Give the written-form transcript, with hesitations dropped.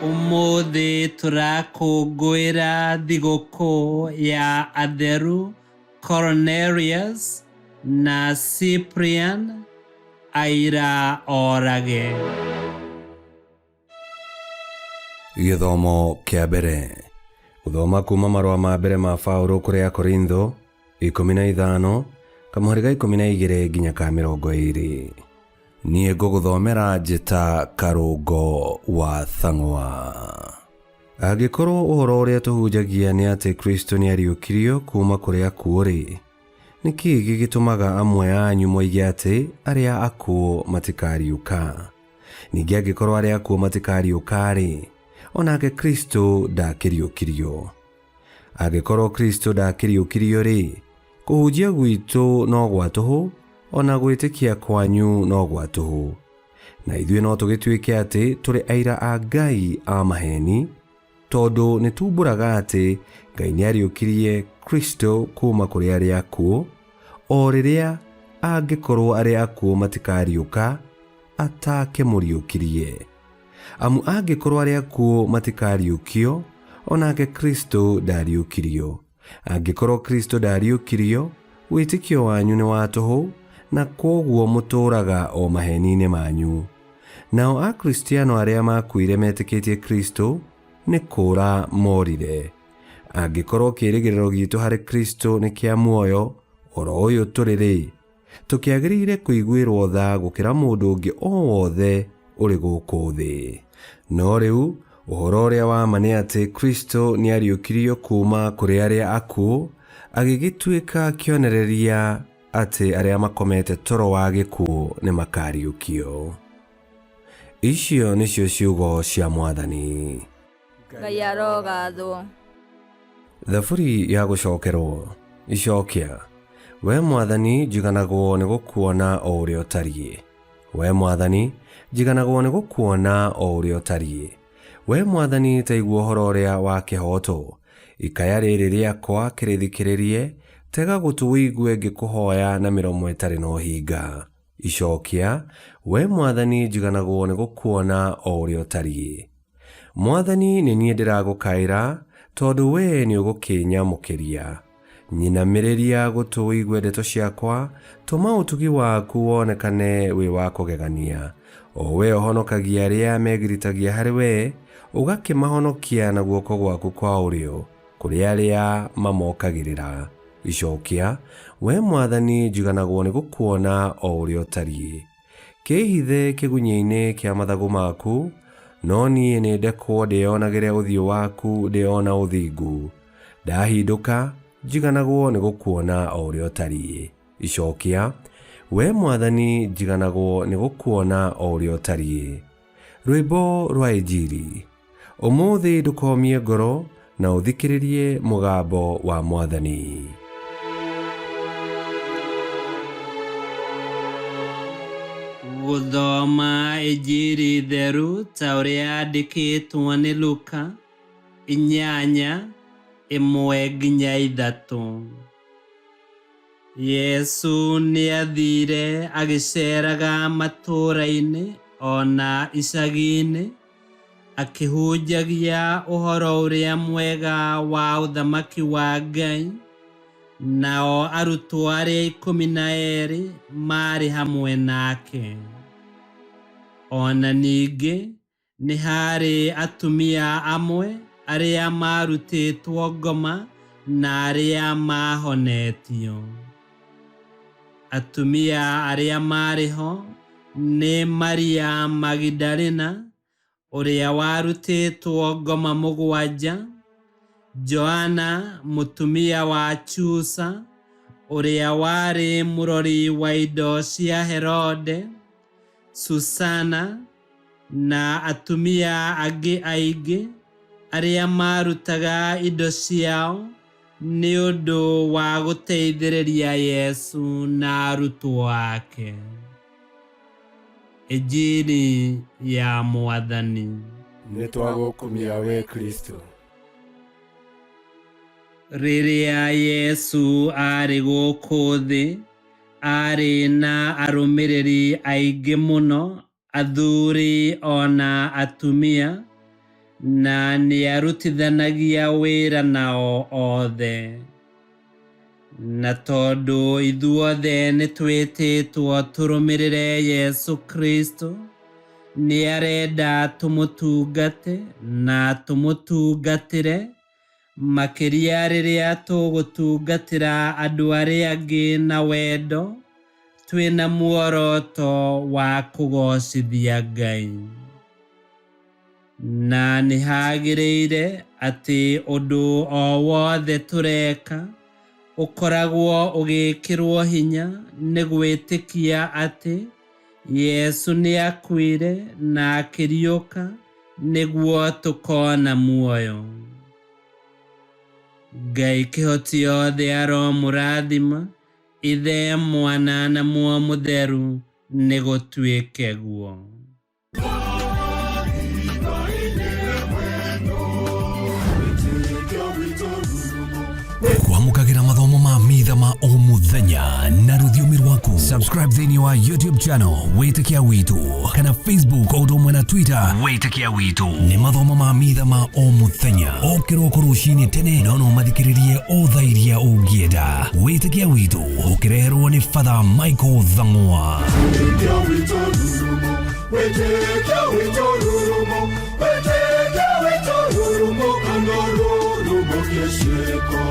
Umuthi turakũngũĩra thigũkũ ya atheru Cornelius na Cyprian aira orage. Gĩthomo kĩa mbere. Gũthoma kuma marũa ma mbere ma Paulo kũrĩ Akorintho 15 kamũhari 12 nginya 20. Niĩ ngũgũthomera njĩta karũngo wa thang'wa. Angĩkorwo ũhoro ũrĩa tũhunjagia nĩ atĩ Kristo nĩ ariũkirio kuma kũrĩ akuũ-rĩ, nĩ kĩĩ gĩgĩtũmaga amwe anyu moige atĩ arĩa akuũ matikariũka? Ningĩ angĩkorwo arĩa akuũ matikariũka-rĩ, onake Kristo ndakĩriũkirio. Angĩkorwo Kristo ndakĩriũkirio-rĩ, kũhunjia gwitũ no gwa tũhũ, ona gwĩtĩkia kwanyu no gwa tũhũ. Na ithuĩ no tũgĩtuĩke atĩ tũrĩ aira a Ngai a maheni, tondũ nĩ tumbũraga atĩ Ngai nĩ ariũkirie Kristo kuma kũrĩ arĩa akuũ, o rĩrĩa angĩkorwo arĩa akuũ matikariũka atakĩmũriũkirie. Amu angĩkorwo arĩa akuũ matikariũkio, onake Kristo ndariũkirio. Angĩkorwo Kristo ndariũkirio, wĩtĩkio wanyu nĩ wa tũhũ, na kwoguo mũtũũraga o maheni-inĩ manyu. Nao akristiano arĩa makuire metĩkĩtie Kristo nĩ kũũra morire. Angĩkorwo kĩĩrĩgĩrĩro gitũ harĩ Kristo nĩ kĩa muoyo, oro ũyũ tũrĩ-rĩ, tũkĩagĩrĩire kũiguĩrwo tha gũkĩra mũndũ ũngĩ o wothe ũrĩ gũkũ thĩ. No rĩu ũhoro ũrĩa wa ma nĩ atĩ Kristo nĩ ariũkirio kuma kũrĩ arĩa akuũ, agĩgĩtuĩka kĩonereria atĩ arĩa makomete toro wa gĩkuũ nĩ makariũkio. Icio nĩcio ciugo cia Mwathani. Ngai arogathwo. Thaburi ya gũcokerwo. Icokia. We Mwathani njiganagwo nĩ gũkuona o ũrĩa ũtariĩ. We Mwathani njiganagwo nĩ gũkuona o ũrĩa ũtariĩ. We Mwathani taigua ũhoro ũrĩa wa kĩhooto. Ikaya rĩrĩ rĩakwa kĩrĩthikĩrĩrie, tega gũtũ wĩigue ngĩkũhoya na mĩromo ĩtarĩ na ũhinga. Icokia. We Mwathani njiganagwo nĩ gũkuona o ũrĩa ũtariĩ. Mwathani nĩ niĩ ndĩragũkaĩra, tondũ we nĩ ũgũkĩnyamũkĩria. Nyinamĩrĩria gũtũ wĩigue ndeto ciakwa, tũma ũtugi waku wonekane wĩ wa kũgegania. O we ũhonokagia arĩa megiritagia harĩ we, ũgakĩmahonokia na guoko gwaku kwa ũrĩo, kũrĩ arĩa mamokagĩrĩra. Icokia. We Mwathani njiganagwo nĩ gũkuona o ũrĩa ũtariĩ. Kĩhithe kĩgunyĩ-inĩ kĩa mathagu maku, no niĩ nĩ ndekwo ndĩonagĩre ũthiũ waku ndĩona ũthingu. Ndahindũka njiganagwo nĩ gũkuona o ũrĩa ũtariĩ. Icokia. We Mwathani njiganagwo nĩ gũkuona o ũrĩa ũtariĩ. Rwĩmbo rwa Injili. Ũmũthĩ ndũkomie ngoro na ũthikĩrĩrie mũgambo wa Mwathani. Gũthoma Injili theru ta ũrĩa yandĩkĩtwo nĩ Luka 8:1-3. Yesu nĩ athire agĩceraga matũũra-inĩ ona icagi-inĩ, akĩhunjagia ũhoro ũrĩa mwega wa ũthamaki wa Ngai, nao arutwo arĩa 12 marĩ hamwe nake. Ona ningĩ nĩ harĩ atumia amwe arĩa marutĩtwo ngoma na arĩa mahonetio. Atumia arĩa marĩ ho nĩ Maria Magdalena, ũrĩa warutĩtwo ngoma 7, Joana mũtumia wa Chusa, ũrĩa warĩ mũrori wa indo cia Herode, Susana, na atumia angĩ aingĩ arĩa marutaga indo ciao nĩ ũndũ wa gũteithĩrĩria Yesu na arutwo ake. Injili ya Mwathani. Nĩ twagũkumia we Kristo. Rĩrĩa Yesu arĩ gũkũ thĩ, arĩ na arũmĩrĩri aingĩ mũno, athuri ona atumia, na nĩarutithanagia wĩra nao othe. Na tondũ ithuothe nĩtwĩtĩtwo tũrũmĩrĩre Yesu Kristo, nĩarenda tũmũtungate na tũmũtungatĩre, makĩria rĩrĩa tũgũtungatĩra andũ arĩa angĩ na wendo, twĩna muoroto wa kũgocithia Ngai. Na nĩhagĩrĩire atĩ ũndũ o wothe tũreka ũkoragwo ũgĩkĩrwo hinya nĩ gwĩtĩkia atĩ Yesu nĩakuire na akĩriũka nĩguo tũkona muoyo. Ngai kĩhoti yothe aromũrathima, Ithe, Mwana na Muoyo Mũtheru, nĩgũtuĩke guo. Kwamũkagĩra mathomo ma mitha ma o mũthenya na rũthiomi rwaku. Subscribe thĩinĩ wa YouTube channel Wĩtĩkia Witũ, kana Facebook o ũndũ ũmwe na Twitter Wĩtĩkia Witũ. Nĩ mathomo ma mitha ma o mũthenya, o kĩroko rũcinĩ tene, no mathikĩrĩrie o thaa iria ũngĩenda. Wĩtĩkia Witũ ũkĩreherwo nĩ Father Michael Thang'wa. Wĩtĩkia Witũ rurumo, Wĩtĩkia Witũ rurumo, Wĩtĩkia Witũ rurumo, kana rurumo kĩciko.